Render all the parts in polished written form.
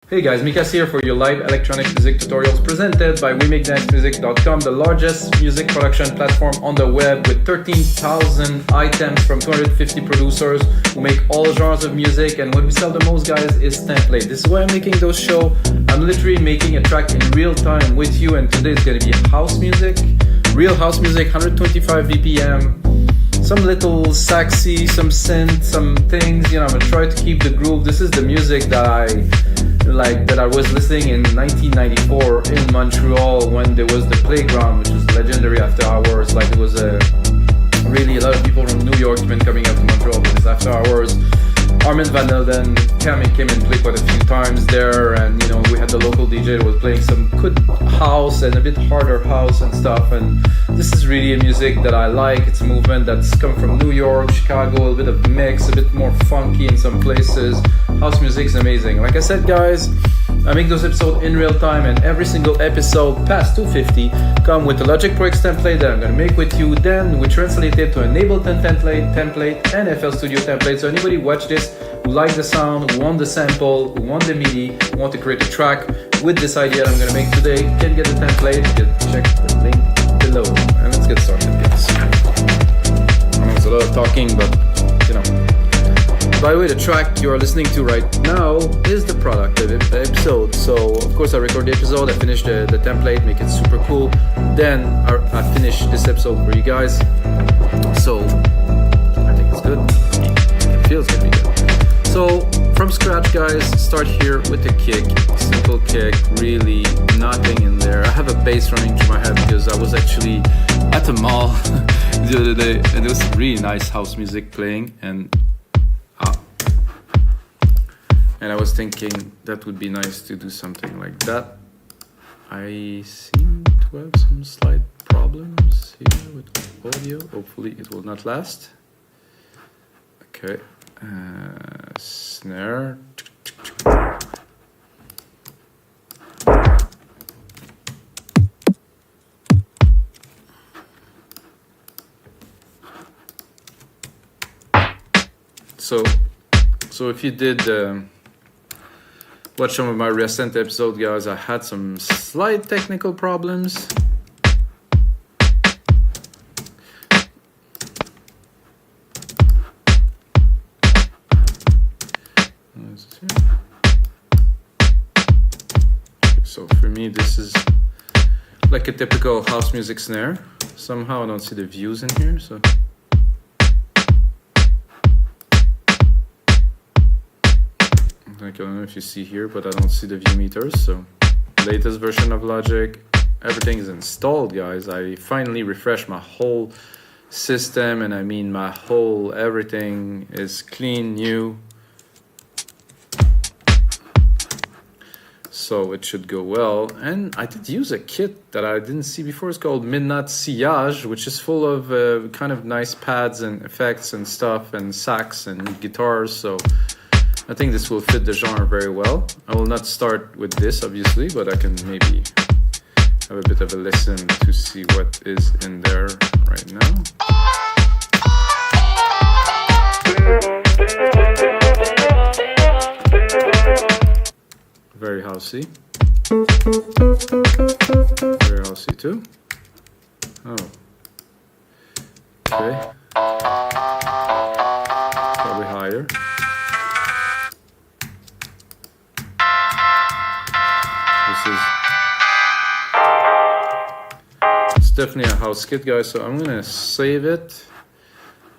Hey guys, Mikas here for your live electronic music tutorials presented by WeMakeDanceMusic.com, the largest music production platform on the web with 13,000 items from 250 producers who make all genres of music. And what we sell the most, guys, is template. This is why I'm making those shows. I'm literally making a track in real time with you, and today it's going to be house music, real house music, 125 BPM. Some little saxy, some synth, some things, I'm gonna try to keep the groove. This is the music that I was listening in 1994 in Montreal when there was the Playground, which was legendary after hours. It was really a lot of people from New York been coming out to Montreal for this after hours. Armin van Helden came and played quite a few times there, and we had the local DJ that was playing some good house and a bit harder house and stuff. And this is really a music that I like. It's a movement that's come from New York, Chicago, a bit of mix, a bit more funky in some places. House music is amazing. Like I said, guys, I make those episodes in real time, and every single episode past 250 come with the Logic Pro X template that I'm going to make with you. Then we translate it to an Ableton template and FL Studio template. So anybody watch this who like the sound, who want the sample, who want the MIDI, who want to create a track with this idea that I'm going to make today, can get the template. Check the link below. And let's get started, guys. I know it's a lot of talking, but By the way, the track you are listening to right now is the product of the episode. So, of course, I record the episode, I finish the template, make it super cool. Then I finish this episode for you guys. So, I think it's good. It feels gonna be good. So, from scratch, guys, start here with the kick. Simple kick, really nothing in there. I have a bass running through my head because I was actually at the mall the other day, and there was some really nice house music playing, and I was thinking that would be nice to do something like that. I seem to have some slight problems here with audio. Hopefully it will not last. Okay, snare. So if you did watch some of my recent episodes, guys, I had some slight technical problems. So for me, this is like a typical house music snare. Somehow I don't see the views in here, so. I don't know if you see here, but I don't see the view meters. So, latest version of Logic, everything is installed, guys. I finally refreshed my whole system, and I mean my whole everything is clean, new. So it should go well. And I did use a kit that I didn't see before. It's called Midnight Sillage, which is full of kind of nice pads and effects and stuff, and sax and guitars. So I think this will fit the genre very well. I will not start with this, obviously, but I can maybe have a bit of a listen to see what is in there right now. Very housey. Very housey too. Oh. Okay. Probably higher. It's definitely a house kit, guys, so I'm gonna save it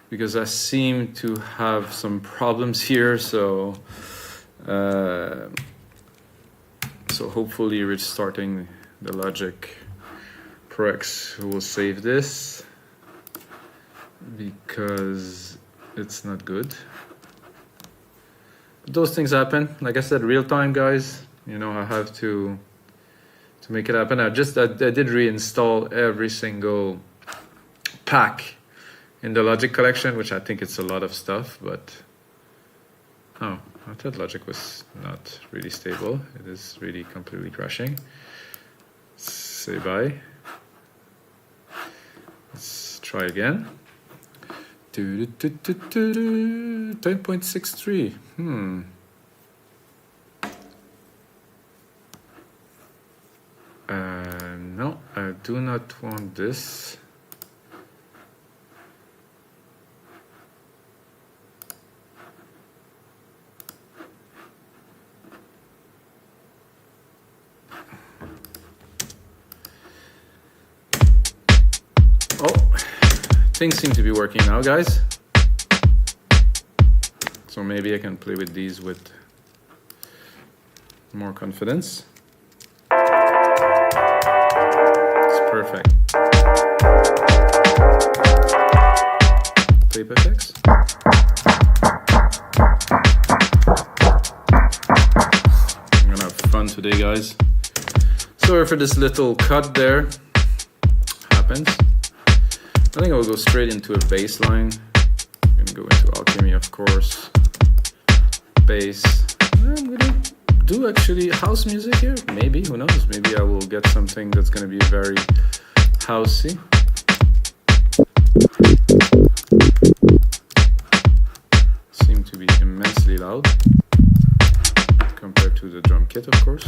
because I seem to have some problems here. So hopefully restarting the Logic Pro X will save this, because it's not good. But those things happen. Like I said, real time, guys. I have to make it happen. I did reinstall every single pack in the Logic collection, which I think it's a lot of stuff, but I thought Logic was not really stable. It is really completely crashing. Say bye. Let's try again. 10.63. I do not want this. Oh, things seem to be working now, guys. So maybe I can play with these with more confidence. It's perfect. Tape effects. I'm gonna have fun today, guys. Sorry for this little cut there. Happens. I think I'll go straight into a bass line. I'm gonna go into Alchemy, of course. Bass. I'm gonna do actually house music here. Maybe, who knows? Maybe I will get something that's gonna be very housey. Seem to be immensely loud compared to the drum kit, of course.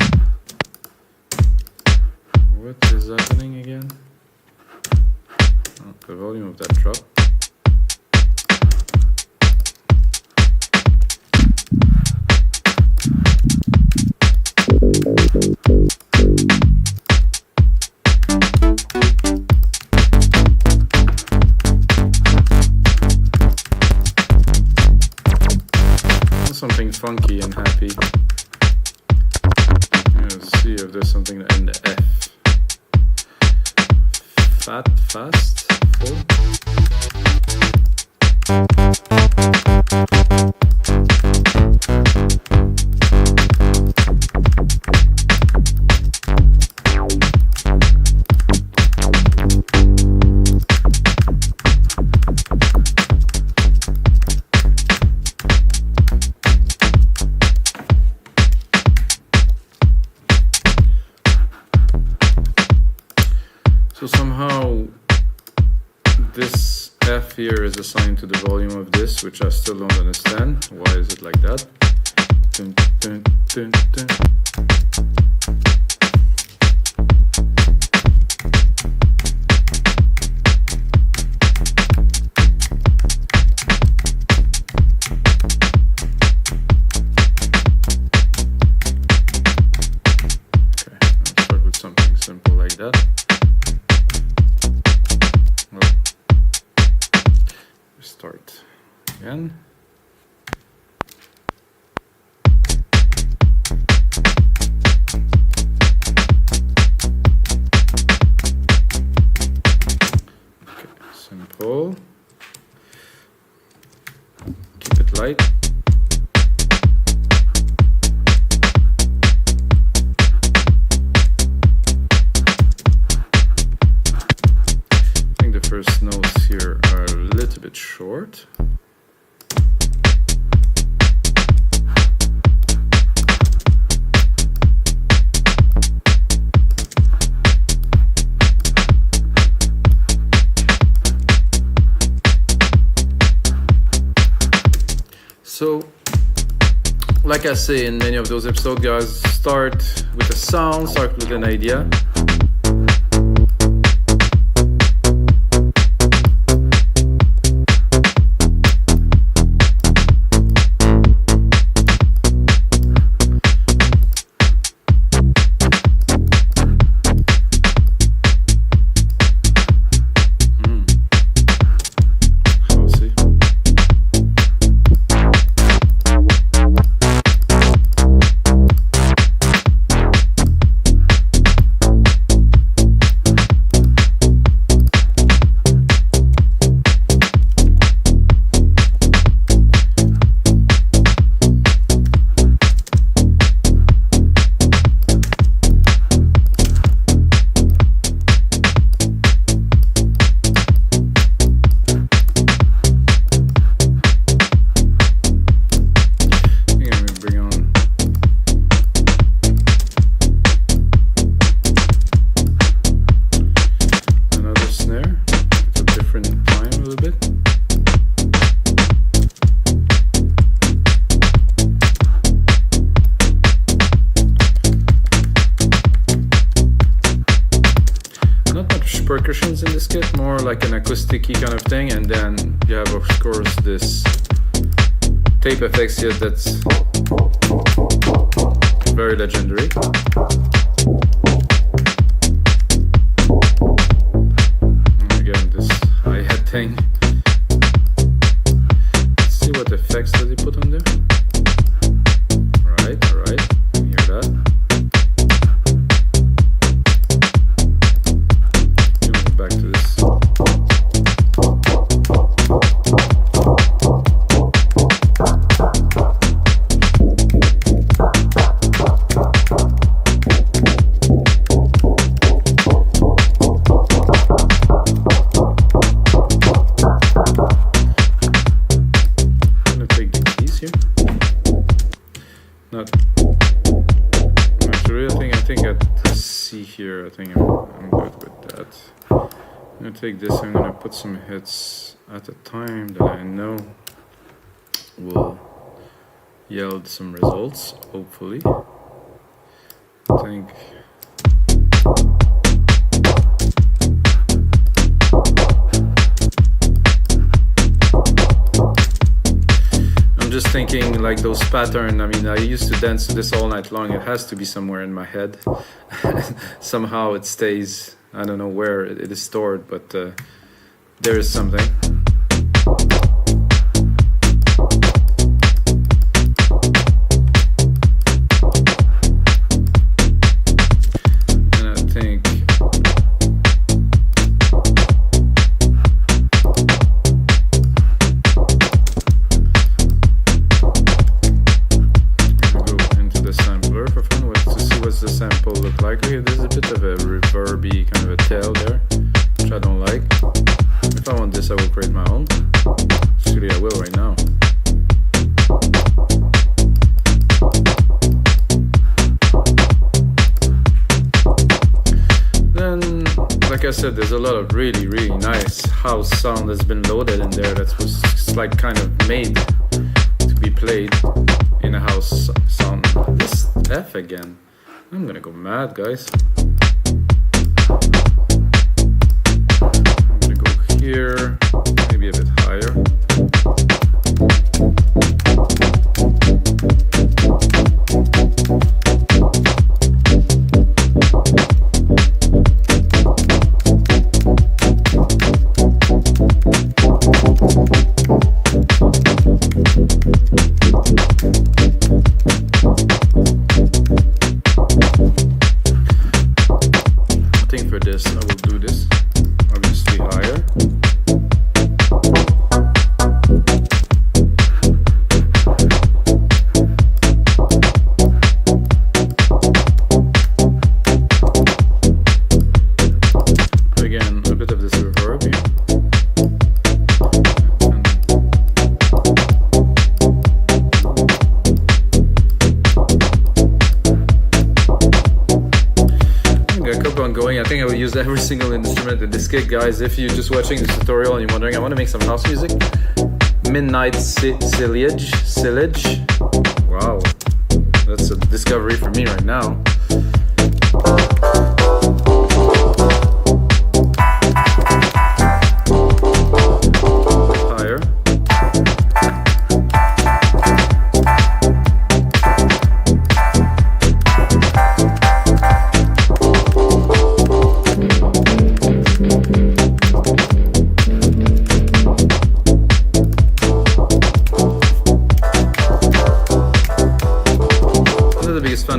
What is happening again? Oh, the volume of that drop. Something funky and happy. Let's see if there's something in the F. Fast, full. So somehow this F here is assigned to the volume of this, which I still don't understand. Why is it like that? Dun, dun, dun, dun. Okay, let's start with something simple like that. Start again. Okay, simple. Keep it light. I think the first notes here are a little bit short. So, like I say in many of those episodes, guys, start with a sound, start with an idea. percussions in this kit, more like an acoustic-y kind of thing, and then you have of course this tape effects here that's very legendary. And again, this hi-hat thing. Let's see what effects does he put on there. Alright, hear that. Back to this. I'm gonna take the keys here. Not actually, I think at C here, I think I'm good with that. I'm gonna take this, I'm gonna put some hits at a time that I know will yield some results, hopefully. I think I'm just thinking like those patterns. I mean, I used to dance to this all night long. It has to be somewhere in my head. Somehow it stays. I don't know where it is stored, but there is something. And I think I'm going to go into the sampler for fun to see what's the sample look like. Okay, there's a bit of a reverby kind of a tail there, which I don't like. If I want this, I will create my own. Actually, I will right now. Then, like I said, there's a lot of really, really nice house sound that's been loaded in there that was like kind of made to be played in a house sound. This F again. I'm gonna go mad, guys. I'm gonna go here, maybe a bit higher. Every single instrument in this kit, guys. If you're just watching this tutorial and you're wondering, I want to make some house music. Midnight Sillage. Wow, that's a discovery for me right now. Higher.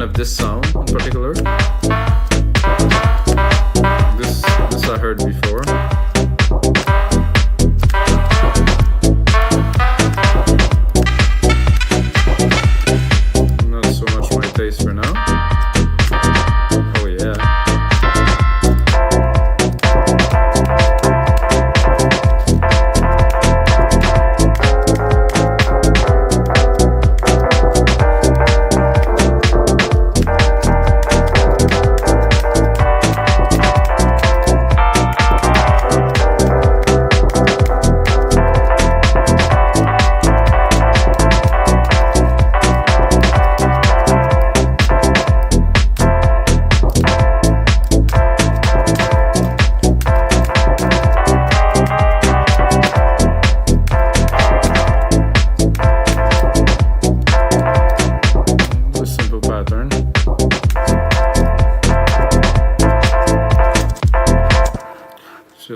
Of this sound in particular. This I heard before. Not so much my taste for now. Oh yeah.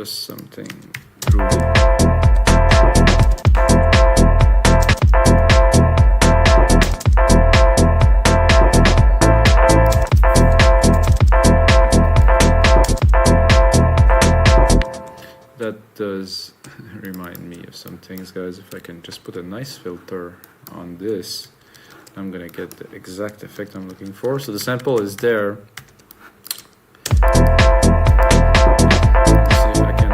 just something groovy. That does remind me of some things, guys. If I can just put a nice filter on this, I'm gonna get the exact effect I'm looking for. So the sample is there. Let's see if I can.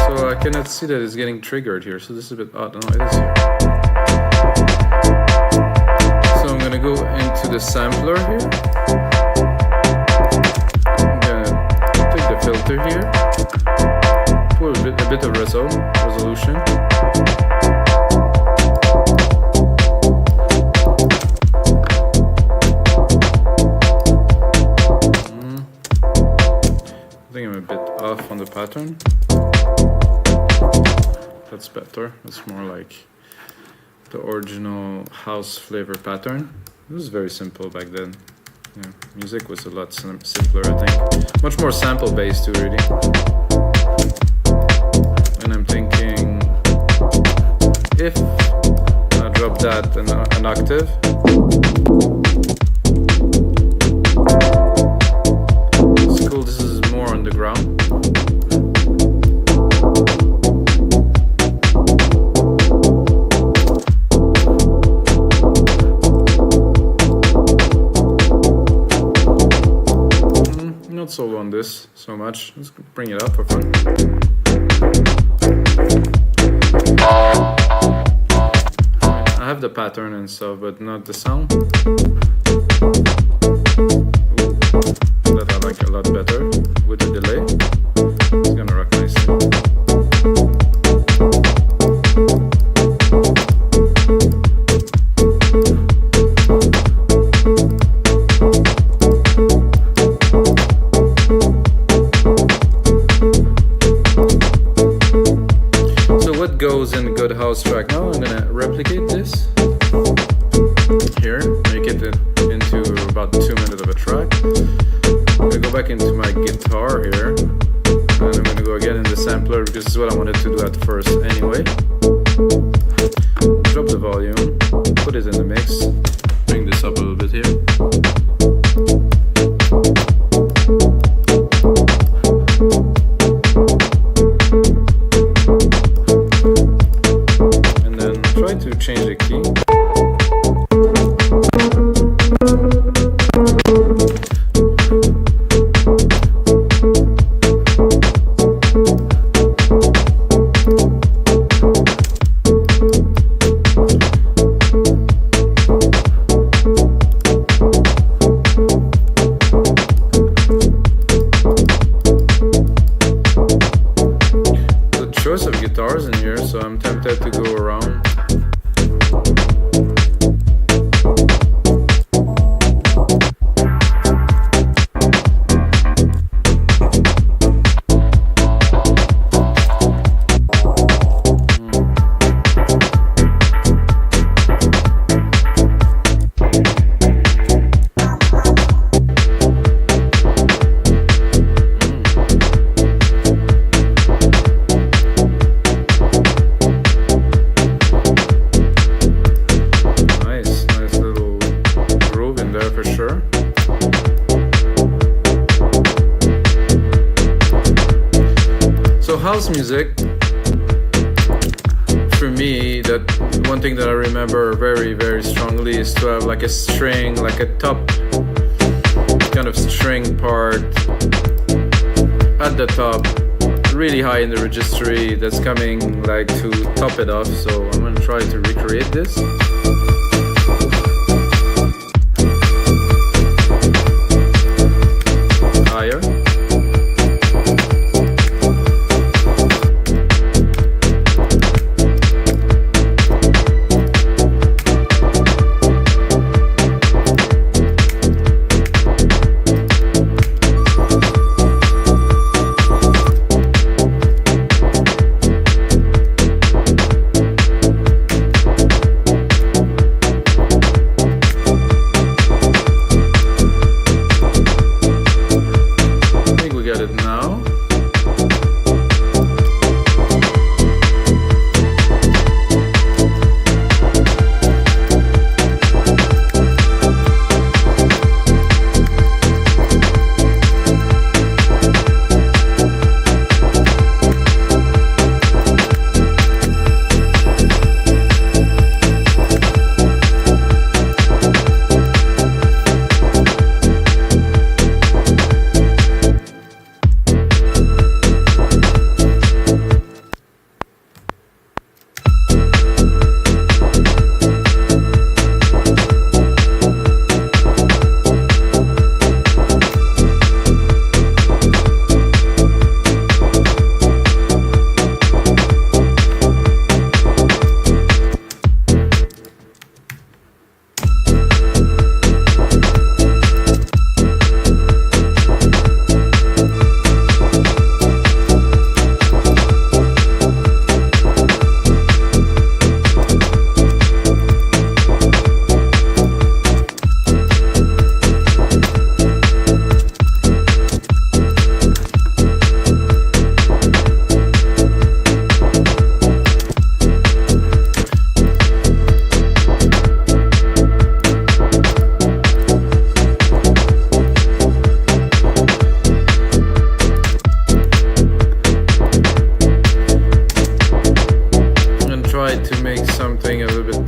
So I cannot see that it's getting triggered here. So this is a bit odd. No, it is here. So I'm gonna go into the sampler here. Filter here, put a bit of resolution. I think I'm a bit off on the pattern. That's better. That's more like the original house flavor pattern. It was very simple back then. Yeah, music was a lot simpler, I think. Much more sample based too, really. And I'm thinking, if I drop that an octave, it's cool. This is more on the ground. Solo on this so much. Let's bring it up for fun. I have the pattern and stuff, but not the sound. Ooh, that I like a lot better with the delay. It's gonna rock nicely. Goes in good house track. Now I'm gonna replicate this here, make it into about 2 minutes of a track. I'm gonna go back into my guitar here, and I'm gonna go again in the sampler because this is what I wanted to do at first anyway. Drop the volume, put it in the mix, bring this up a little bit here. To change the key. The choice of guitars in here, so I'm tempted to go around. House music, for me, that one thing that I remember very, very strongly is to have like a string, like a top kind of string part at the top, really high in the registry, that's coming like to top it off. So I'm gonna try to recreate this. Higher.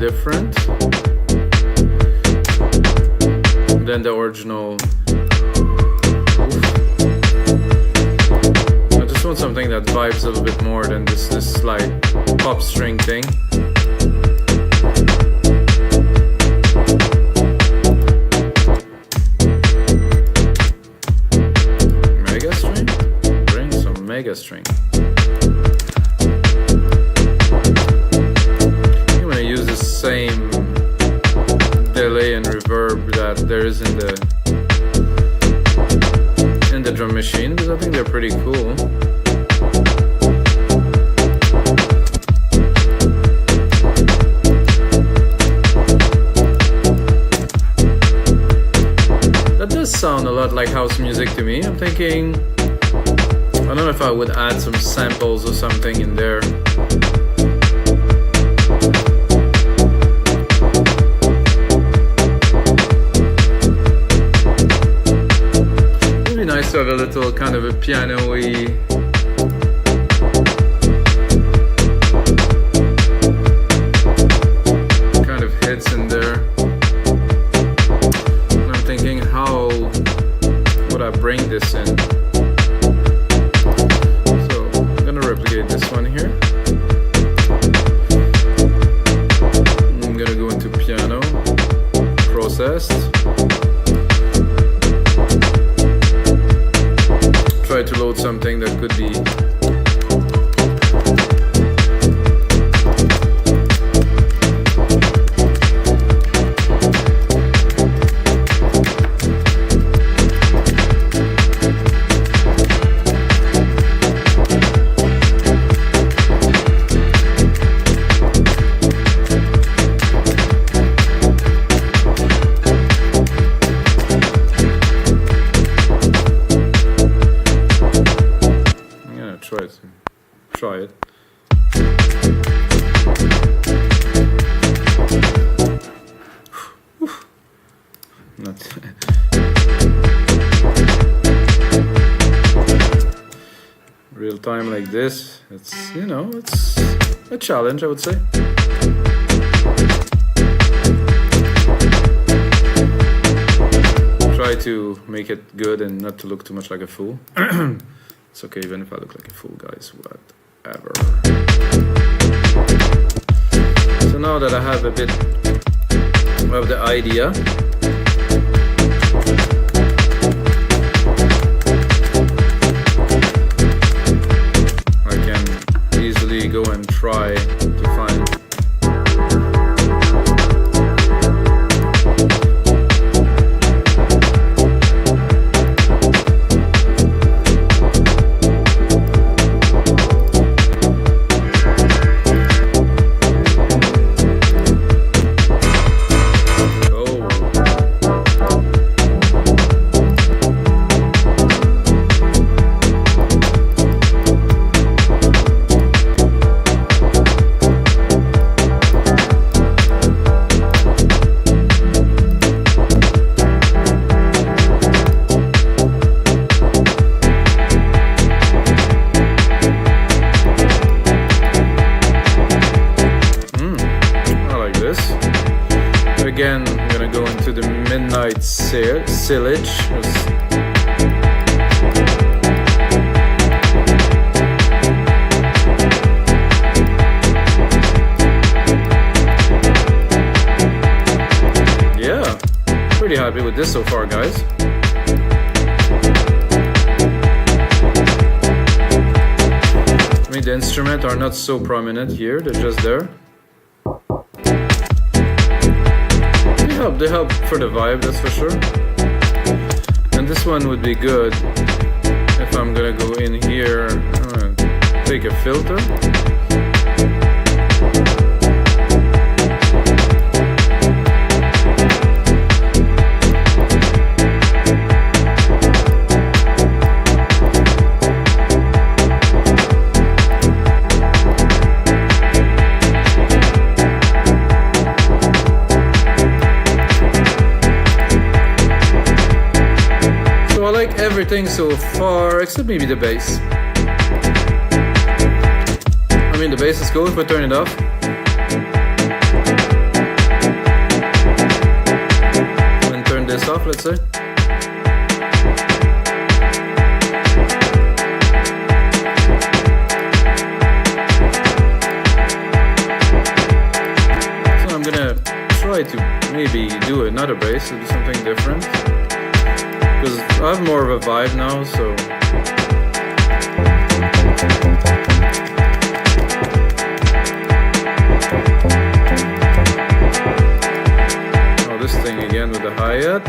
different than the original. I just want something that vibes a little bit more than this like pop string thing. Mega string? Bring some mega string. I'm gonna use the same delay and reverb that there is in the drum machine, because I think they're pretty cool. That does sound a lot like house music to me. I'm thinking, I don't know if I would add some samples or something in there. Nice to have a little kind of a piano-y kind of hits in there. And I'm thinking, how would I bring this in? So I'm gonna replicate this one here. I'm gonna go into piano, processed. Try to load something that could be try it. Not real time like this. It's, you know, it's a challenge, I would say. Try to make it good and not to look too much like a fool. It's okay even if I look like a fool, guys. Whatever. So now that I have a bit of the idea, I can easily go and try to find again. I'm gonna go into the midnight sillage. Yeah, pretty happy with this so far, guys. I mean, the instruments are not so prominent here, they're just there. They help for the vibe, that's for sure. And this one would be good if I'm gonna go in here. I'm gonna take a filter. I like everything so far, except maybe the bass. I mean, the bass is cool if I turn it off. off, let's say. So I'm gonna try to maybe do another bass, to do something different. Because I have more of a vibe now, so. This thing again with the hi-hat.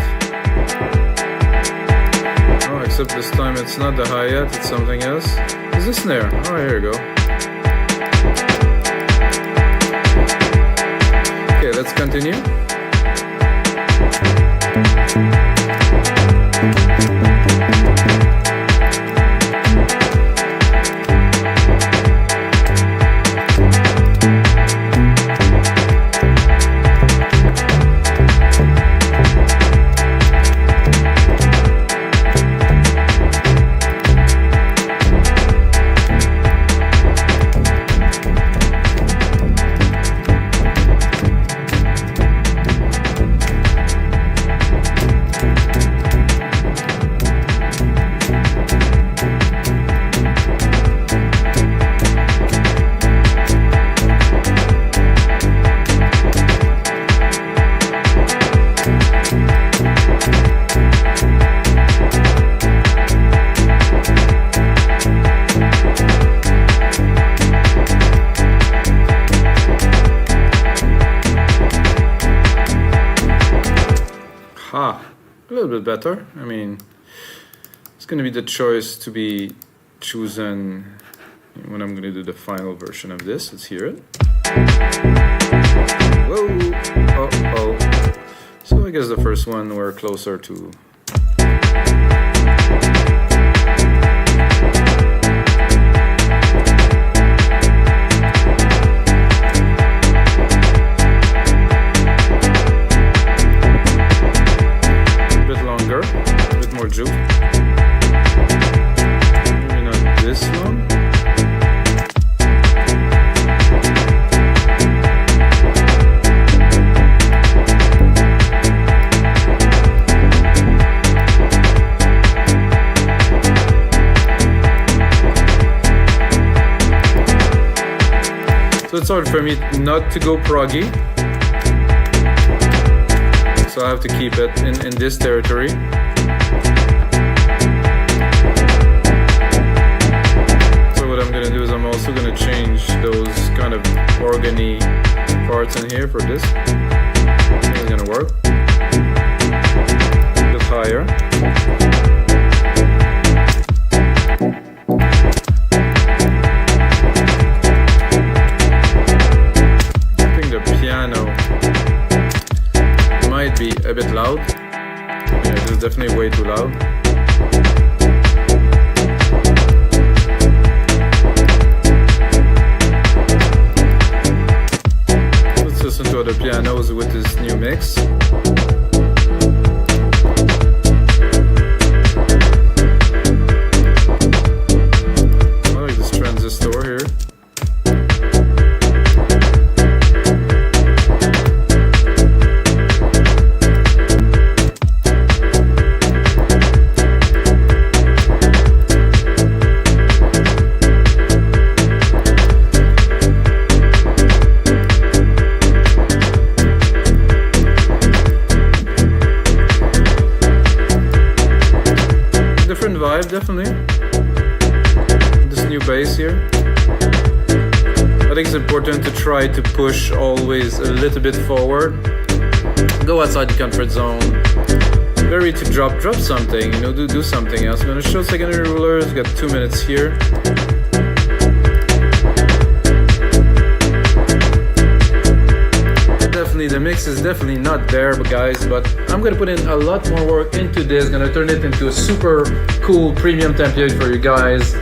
Oh, except this time it's not the hi-hat, it's something else. Is this snare? Oh, here we go. Okay, let's continue. A little bit better. I mean, it's going to be the choice to be chosen when I'm going to do the final version of this. Let's hear it. Whoa! Oh. So I guess the first one we're closer to. A bit more juke. Maybe not this one. So it's hard for me not to go proggy. So I have to keep it in this territory. So what I'm gonna do is I'm also gonna change those kind of organy parts in here for this. I think it's gonna work. A bit higher. I think the piano might be a bit loud. Yeah, this is definitely way too loud. Let's listen to other pianos with this new mix. I like this transistor here. Vibe, definitely. This new bass here. I think it's important to try to push always a little bit forward. Go outside the comfort zone. Very to drop something, you know, do something else. I'm gonna show secondary rulers. Got 2 minutes here. The mix is definitely not there, guys, but I'm gonna put in a lot more work into this. Gonna turn it into a super cool premium template for you guys.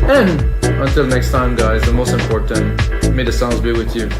And until next time, guys, the most important, may the sounds be with you.